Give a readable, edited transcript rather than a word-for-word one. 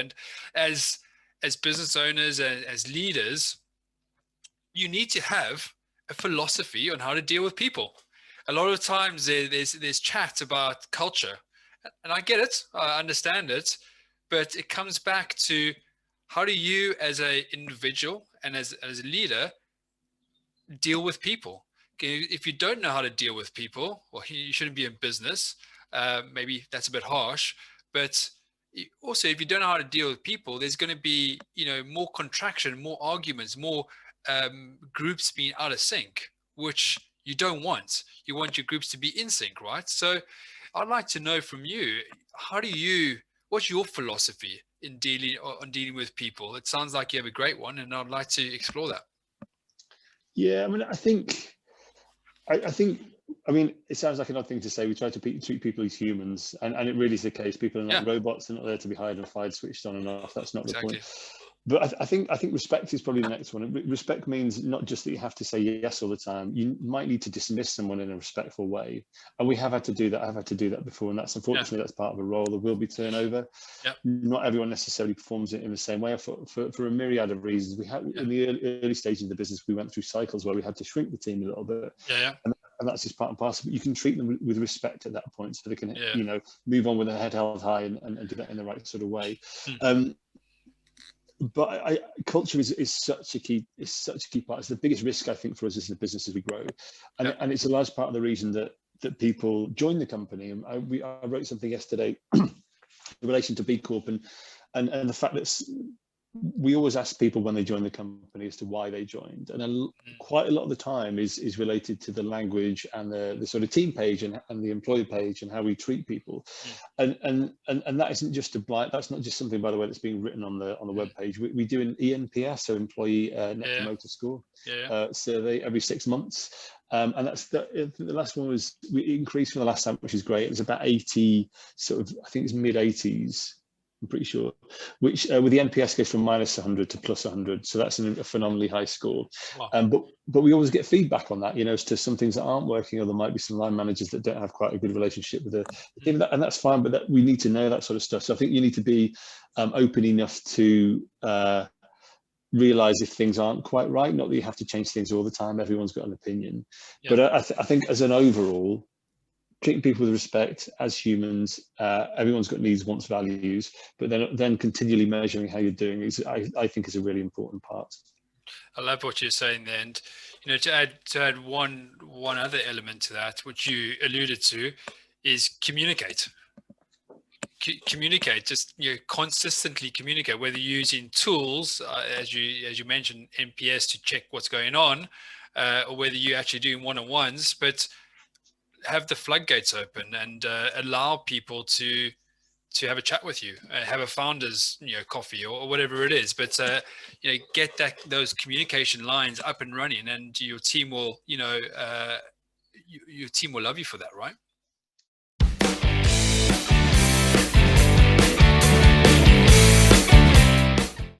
And as business owners, as leaders, you need to have a philosophy on how to deal with people. A lot of times there's chat about culture, and I get it, I understand it, but it comes back to how do you as an individual and as a leader deal with people? If you don't know how to deal with people, well, you shouldn't be in business. Maybe that's a bit harsh, but also if you don't know how to deal with people, there's going to be, more contraction, more arguments, more groups being out of sync, which you don't want. You want your groups to be in sync, right? So I'd like to know from you, what's your philosophy in dealing with people? It sounds like you have a great one, and I'd like to explore that. Yeah, I mean, I think, it sounds like an odd thing to say. We try to treat people as humans, and it really is the case. People are not robots. They're not there to be hired and fired, switched on and off. That's not the point. But I think respect is probably the next one. Respect means not just that you have to say yes all the time. You might need to dismiss someone in a respectful way, and we have had to do that. I've had to do that before, and that's unfortunately that's part of a role. There will be turnover. Not everyone necessarily performs it in the same way for a myriad of reasons. We had in the early stages of the business, we went through cycles where we had to shrink the team a little bit. And that's just part and parcel. But you can treat them with respect at that point, so they can move on with their head held high and do that in the right sort of way. But culture is such a key part. It's the biggest risk, I think, for us as a business as we grow, and it's a large part of the reason that people join the company. And I wrote something yesterday in relation to B Corp and the fact that we always ask people when they join the company as to why they joined, and quite a lot of the time is related to the language and the sort of team page and the employee page and how we treat people, and that isn't just that's not just something, by the way, that's being written on the web page. We do an ENPS, so employee net promoter score survey every 6 months, and that's the last one was we increased from the last time, which is great. It was about 80, sort of, I think it's mid 80s. I'm pretty sure, which with the NPS goes from -100 to +100, so that's a phenomenally high score. Wow. But we always get feedback on that, as to some things that aren't working, or there might be some line managers that don't have quite a good relationship with the team, and that's fine. But we need to know that sort of stuff. So I think you need to be open enough to realize if things aren't quite right. Not that you have to change things all the time. Everyone's got an opinion, but I think as an overall, treating people with respect as humans. Everyone's got needs, wants, values, but then continually measuring how you're doing I think is a really important part. I love what you're saying there, and to add one other element to that, which you alluded to, is communicate. Communicate, just consistently communicate, whether you're using tools as you mentioned, NPS, to check what's going on, or whether you're actually doing one-on-ones, but have the floodgates open and allow people to have a chat with you, have a founder's coffee or whatever it is, but get those communication lines up and running, and your team will your team will love you for that, right?